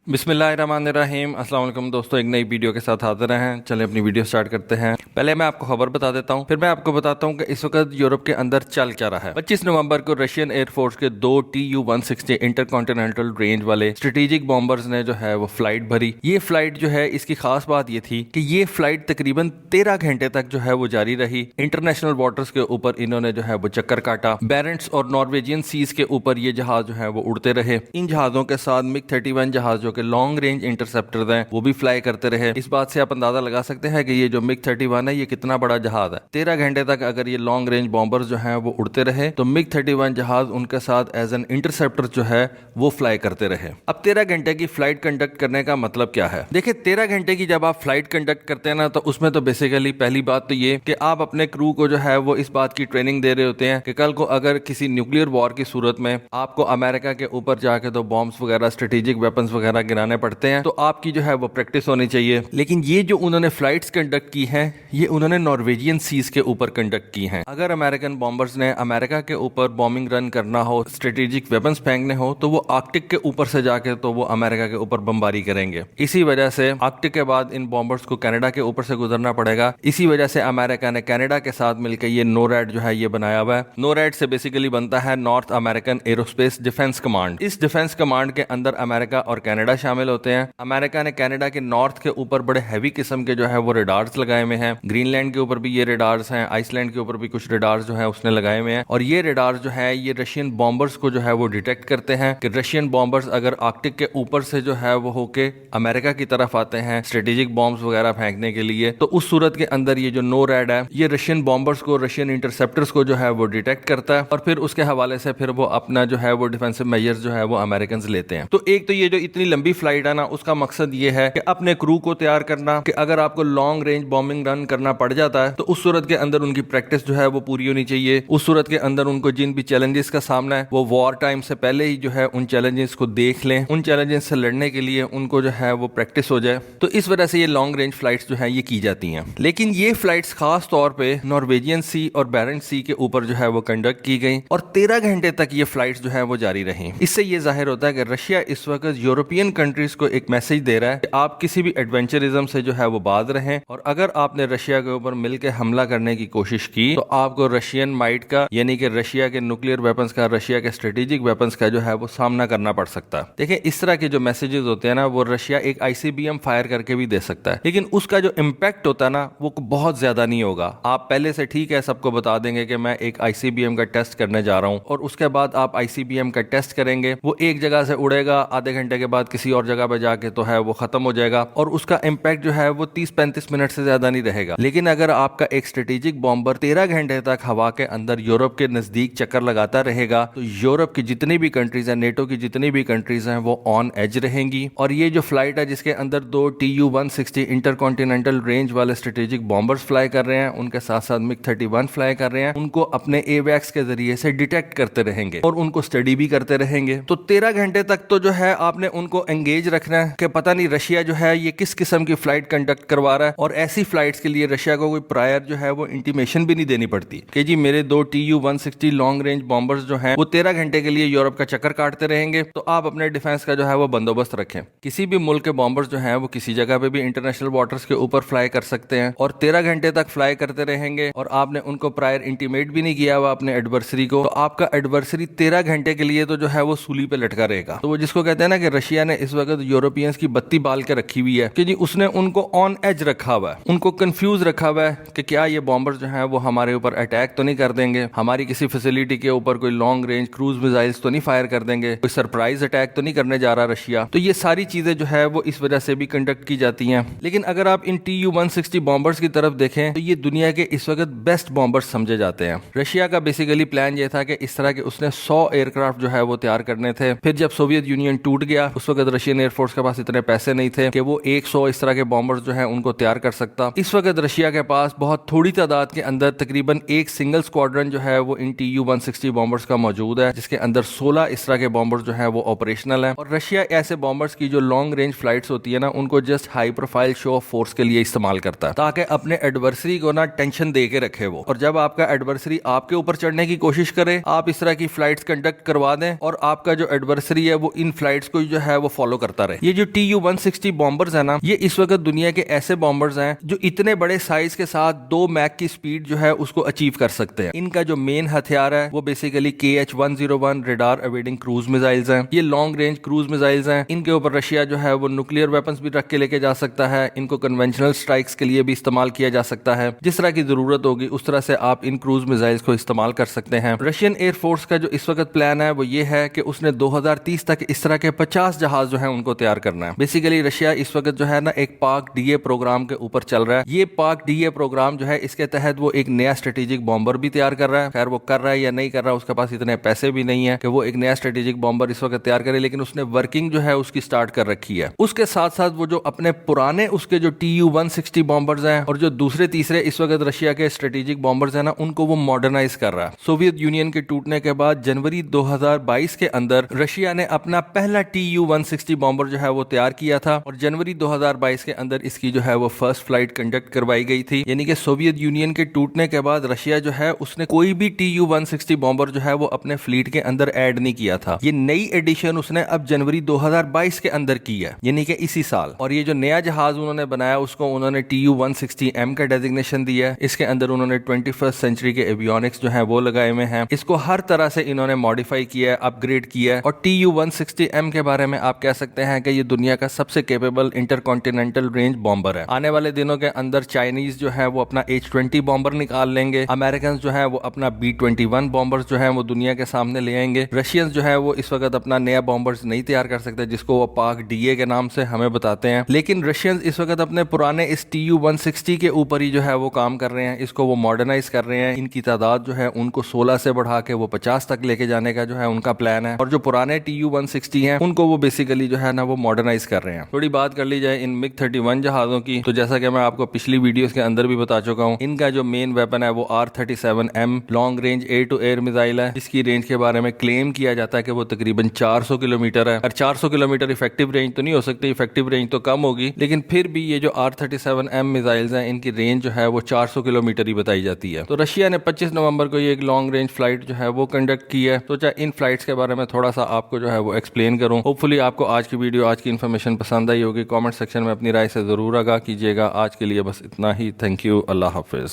बिस्मिल्लाहिर्रहमानिर्रहीम। अस्सलाम वालेकुम दोस्तों, एक नई वीडियो के साथ हाजिर हैं। चलें अपनी वीडियो स्टार्ट करते हैं। पहले मैं आपको खबर बता देता हूं, फिर मैं आपको बताता हूं कि इस वक्त यूरोप के अंदर चल क्या रहा है। 25 नवंबर को रशियन एयरफोर्स के 2 TU-160 इंटरकॉन्टिनेंटल रेंज वाले स्ट्रेटेजिक बॉम्बर्स ने जो है वो फ्लाइट भरी। ये फ्लाइट जो है, इसकी खास बात ये थी कि ये फ्लाइट तकरीबन 13 घंटे तक जो है वो जारी रही। इंटरनेशनल वाटर्स के ऊपर इन्होंने जो है वो चक्कर काटा। बैरेंट्स और नॉर्वेजियन सीज के ऊपर ये जहाज जो है वो उड़ते रहे। इन जहाजों के साथ MiG-31 जहाज जो कि लॉन्ग रेंज इंटरसेप्टर हैं वो भी फ्लाई करते रहे। इस बात से आप अंदाजा लगा सकते हैं कि ये जो MiG-31 है ये कितना बड़ा जहाज है। 13 घंटे तक अगर ये लॉन्ग रेंज बॉम्बर्स जो हैं वो उड़ते रहे तो MiG-31 जहाज उनके साथ एज एन इंटरसेप्टर जो है वो फ्लाई करते रहे। अब 13 घंटे की फ्लाइट कंडक्ट करने का मतलब क्या है? देखिए, 13 घंटे की जब आप फ्लाइट कंडक्ट करते हैं ना, तो उसमें तो बेसिकली पहली बात तो ये कि आप अपने क्रू को जो है वो इस बात की ट्रेनिंग दे रहे होते हैं कि कल को अगर किसी न्यूक्लियर वॉर की सूरत में आपको अमेरिका के ऊपर जाके तो बॉम्ब्स वगैरह, स्ट्रेटेजिक वेपन्स वगैरह गिराने पड़ते हैं, तो आपकी जो है वो प्रैक्टिस होनी चाहिए। लेकिन ये जो उन्होंने फ्लाइट्स कंडक्ट की हैं, ये उन्होंने नॉर्वेजियन सीज के ऊपर कंडक्ट की हैं। अगर अमेरिकन बॉम्बर्स ने अमेरिका के ऊपर बॉम्बिंग रन करना हो, स्ट्रेटेजिक वेपन्स फेंकने हो, तो वो आर्कटिक के ऊपर से जाके तो वो अमेरिका के ऊपर बमबारी करेंगे। इसी वजह से आर्कटिक के बाद इन बॉम्बर्स को कनाडा के ऊपर से गुजरना पड़ेगा। इसी वजह से अमेरिका ने कनाडा के साथ मिलकर ये नोरैड जो है ये बनाया हुआ है। नोरैड से बेसिकली बनता है north American aerospace defence command. इस डिफेंस कमांड के अंदर अमेरिका और कनाडा शामिल होते हैं। अमेरिका ने कनाडा के नॉर्थ के ऊपर बड़े हैवी किस्म के जो है वो रेडार्स लगाए हुए हैं। ग्रीनलैंड के ऊपर भी ये रेडार्स हैं, आइसलैंड के ऊपर भी कुछ रेडार्स जो है उसने लगाए हुए हैं। और ये रेडार्स जो है ये रशियन बॉम्बर्स को जो है वो डिटेक्ट करते हैं कि रशियन बॉम्बर्स अगर आर्कटिक के ऊपर से जो है वो होके अमेरिका की तरफ आते हैं स्ट्रेटेजिक बॉम्ब्स वगैरह फेंकने के लिए, तो उस सूरत के अंदर ये जो नोरैड है ये रशियन बॉम्बर्स को, रशियन इंटरसेप्टर्स को जो है वो डिटेक्ट करता है और फिर उसके हवाले से फिर वो अपना जो है वो डिफेंसिव मेजर्स जो है वो अमेरिकन लेते हैं। तो एक तो ये जो इतनी लंबी फ्लाइट है ना, उसका मकसद ये है कि अपने क्रू को तैयार करना कि अगर आपको लॉन्ग रेंज बॉम्बिंग रन करना पड़ जाता है तो उस सूरत के अंदर उनकी प्रैक्टिस जो है वो पूरी होनी चाहिए। उस सूरत के अंदर उनको जिन भी चैलेंजेस का सामना है वो वॉर टाइम से पहले ही जो है उन चैलेंजेस को देख लें, उन चैलेंजेस से लड़ने के लिए उनको जो है वो प्रैक्टिस हो जाए। तो इस वजह से ये लॉन्ग रेंज फ्लाइट्स जो है ये की जाती हैं। लेकिन ये फ्लाइट्स खास तौर पे नॉर्वेजियन सी और बैरेंट सी के ऊपर जो है वो कंडक्ट की गई और 13 घंटे तक ये फ्लाइट्स जो है वो जारी रही। इससे ये जाहिर होता है कि रशिया इस वक्त यूरोपियन कंट्रीज को एक मैसेज दे रहा है कि आप किसी भी एडवेंचरिज्म से जो है वो बाज रहें और अगर आपने रशिया के ऊपर मिलकर हमला करने की कोशिश की तो आपको रशियन माइट का, यानी कि रशिया के न्यूक्लियर वेपन्स का, रशिया के स्ट्रेटेजिक वेपन्स का जो है वो सामना करना पड़ सकता है। देखिए, इस तरह के जो मैसेजेस होते हैं ना, वो रशिया एक ICBM फायर करके भी दे सकता है, लेकिन उसका जो इम्पैक्ट होता है ना वो बहुत ज्यादा नहीं होगा। आप पहले से ठीक है सबको बता देंगे कि मैं एक ICBM का टेस्ट करने जा रहा हूं और उसके बाद आप ICBM का टेस्ट करेंगे, वो एक जगह से उड़ेगा, आधे घंटे के बाद किसी और जगह पे जाके तो है वो खत्म हो जाएगा और उसका इम्पैक्ट जो है वो 30-35 मिनट से ज्यादा नहीं रहेगा। लेकिन अगर आपका एक स्ट्रेटेजिक बॉम्बर 13 घंटे तक हवा के अंदर यूरोप के नजदीक चक्कर लगाता रहेगा तो यूरोप की जितनी भी कंट्रीज हैं, नेटो की जितनी भी कंट्रीज हैं, वो ऑन एज रहेंगी। और ये जो फ्लाइट है जिसके अंदर 2 TU-160 इंटरकॉन्टिनेंटल रेंज वाले स्ट्रेटेजिक बॉम्बर्स फ्लाई कर रहे हैं, उनके साथ साथ MiG-31 फ्लाई कर रहे हैं, उनको अपने AWACS के जरिए से डिटेक्ट करते रहेंगे और उनको स्टडी भी करते रहेंगे। तो 13 घंटे तक तो जो है आपने उनको एंगेज रखना है कि पता नहीं रशिया जो है ये किस किस्म की फ्लाइट कंडक्ट करवा रहा है। और ऐसी फ्लाइट्स के लिए रशिया को कोई प्रायर जो है वो इंटीमेशन भी नहीं देनी पड़ती कि जी मेरे 2 TU-160 लॉन्ग रेंज बॉम्बर्स जो हैं वो 13 घंटे के लिए यूरोप का चक्कर काटते रहेंगे, तो आप अपने डिफेंस का जो है वो बंदोबस्त रखें। किसी भी मुल्क के बॉम्बर्स जो हैं वो किसी जगह पे भी इंटरनेशनल वाटर्स के ऊपर फ्लाई कर सकते हैं और 13 घंटे तक फ्लाई करते रहेंगे और आपने उनको प्रायर इंटीमेट भी नहीं किया हुआ अपने एडवर्सरी को, तो आपका एडवर्सरी 13 घंटे के लिए तो जो है वो सूली पे लटका रहेगा। तो वो जिसको कहते हैं ना कि रशिया ने इस वक्त यूरोपियंस की बत्ती बाल के रखी हुई है कि जी उसने उनको ऑन एज रखा हुआ है, उनको कंफ्यूज रखा हुआ है कि क्या ये बॉम्बर्स जो हैं वो हमारे ऊपर अटैक तो नहीं कर देंगे, हमारी किसी फैसिलिटी के ऊपर कोई लॉन्ग रेंज क्रूज मिसाइल्स तो नहीं फायर कर देंगे, कोई सरप्राइज अटैक तो नहीं करने जा रहा रशिया। तो ये सारी चीजें जो है वो इस वजह से भी कंडक्ट की जाती हैं। लेकिन अगर आप इन TU-160 बॉम्बर्स की तरफ देखें तो ये दुनिया के इस वक्त बेस्ट बॉम्बर्स समझे जाते हैं। रशिया का बेसिकली प्लान ये था कि इस तरह के उसने 100 एयरक्राफ्ट जो है वो तैयार करने थे। फिर जब सोवियत यूनियन टूट गया, उस वक्त रशियन एयरफोर्स के पास इतने पैसे नहीं थे कि वो 100 इस तरह के बॉम्बर्स जो है उनको तैयार कर सकता। इस वक्त रशिया के पास बहुत थोड़ी तादाद के अंदर तकरीबन एक सिंगल स्क्वाड्रन जो है वो इन TU-160 बॉम्बर्स का मौजूद है, जिसके अंदर 16 इस तरह के बॉम्बर्स जो है वो ऑपरेशनल है। और रशिया ऐसे बॉम्बर्स की जो लॉन्ग रेंज फ्लाइट्स होती है ना, उनको just high profile show off force के लिए इस्तेमाल करता है ताकि अपने एडवर्सरी को ना टेंशन दे के रखे वो। और जब आपका एडवर्सरी आपके ऊपर चढ़ने की कोशिश करे, आप इस तरह की फ्लाइट्स कंडक्ट करवा दें और आपका जो एडवर्सरी है वो इन फ्लाइट्स को जो है वो फॉलो करता रहे। ये जो TU-160 बॉम्बर्स है ना, ये इस वक्त दुनिया के ऐसे बॉम्बर्स हैं जो इतने बड़े साइज के साथ 2 मैक की स्पीड जो है उसको अचीव कर सकते हैं। इनका जो मेन हथियार है वो basically KH-101 radar evading cruise missiles हैं। ये लॉन्ग रेंज क्रूज मिसाइल्स हैं। इनके ऊपर रशिया जो है वो न्यूक्लियर वेपन्स भी रख के लेके जा सकता है। इनको कन्वेंशनल स्ट्राइक्स के लिए भी इस्तेमाल किया जा सकता है। जिस तरह की जरूरत होगी उस तरह से आप इन क्रूज मिसाइल्स को इस्तेमाल कर सकते हैं। रशियन एयरफोर्स का जो इस वक्त प्लान है वो ये है कि उसने 2030 तक इस तरह के 50 जहाज जो है उनको तैयार करना है। बेसिकली रशिया इस वक्त जो है ना एक पाक डीए प्रोग्राम के ऊपर चल रहा है। ये पाक डीए प्रोग्राम जो है इसके तहत वो एक नया स्ट्रेटेजिक बॉम्बर भी तैयार कर रहा है। खैर वो कर रहा है या नहीं कर रहा, उसके पास इतने पैसे भी नहीं है कि वो एक नया स्ट्रेटेजिक बॉम्बर इस वक्त तैयार करे, लेकिन उसने वर्किंग जो है उसकी स्टार्ट कर रखी है। उसके साथ साथ वो जो अपने पुराने उसके जो TU-160 बॉम्बर्स हैं और जो दूसरे तीसरे इस वक्त रशिया के स्ट्रेटेजिक बॉम्बर्स हैं ना, उनको वो मॉडर्नाइज कर रहा है। सोवियत यूनियन के टूटने के बाद जनवरी 2022 के अंदर रशिया ने अपना पहला TU-160 बॉम्बर जो है वो तैयार किया था और जनवरी 2022 के अंदर इसकी जो है वो फर्स्ट फ्लाइट कंडक्ट करवाई गई थी। यानी कि सोवियत यूनियन के टूटने के बाद रशिया जो है उसने कोई भी TU-160 बॉम्बर जो है वो अपने फ्लीट के अंदर ऐड नहीं किया था। ये नई एडिशन उसने अब जनवरी 2022 के अंदर की है, यानी कि इसी साल। और ये जो नया जहाज उन्होंने बनाया उसको उन्होंने TU-160M का डेजिग्नेशन दिया है। इसके अंदर उन्होंने 21st सेंचुरी के एवियोनिक्स जो है वो लगाए हुए हैं। इसको हर तरह से इन्होंने मॉडिफाई किया है, अपग्रेड किया है। और TU-160M के बारे में आप कह सकते हैं कि ये दुनिया का सबसे केपेबल इंटरकॉन्टिनेंटल रेंज बॉम्बर है। आने वाले दिनों के अंदर चाइनीज जो है वो अपना H-20 बॉम्बर निकाल लेंगे। अमेरिकन जो है वो अपना B-21 बॉम्बर्स जो है वो दुनिया के सामने ले आएंगे। रशियंस जो है वो इस वक्त अपना नया बॉम्बर्स नहीं तैयार कर सकते, जिसको वो पाक डीए के नाम से हमें बताते हैं। लेकिन रशियंस इस वक्त अपने पुराने इस TU-160 के ऊपर ही जो है वो काम कर रहे हैं। इसको वो मॉडर्नाइज कर रहे हैं। इनकी तादाद जो है उनको 16 से बढ़ा के वो 50 तक लेके जाने का जो है उनका प्लान है। और जो पुराने TU-160 हैं उनको वो बेसिकली जो है ना वो मॉडर्नाइज कर रहे हैं। थोड़ी बात कर ली जाए इन MiG-31 जहाजों की, तो जैसा कि मैं आपको पिछली वीडियोस के अंदर भी बता चुका हूँ, इनका जो मेन वेपन है वो R-37M long range air to air missile है। इसकी रेंज के बारे में क्लेम किया जाता है कि वो तकरीबन 400 किलोमीटर है। और 400 किलोमीटर इफेक्टिव रेंज तो नहीं हो सकती, इफेक्टिव रेंज तो कम होगी, लेकिन फिर भी ये जो R-37M मिसाइल्स हैं इनकी रेंज जो है वो 400 किलोमीटर ही बताई जाती है। तो रशिया ने 25 नवंबर को ये एक लॉन्ग रेंज फ्लाइट जो है वो कंडक्ट की है। तो चाहे इन फ्लाइट्स के बारे में थोड़ा सा आपको जो है वो एक्सप्लेन करूं। होपफुली आपको आज की वीडियो, आज की इन्फॉर्मेशन पसंद आई होगी। कमेंट सेक्शन में अपनी राय से जरूर आगाह कीजिएगा। आज के लिए बस इतना ही। Thank you. Allah Hafiz.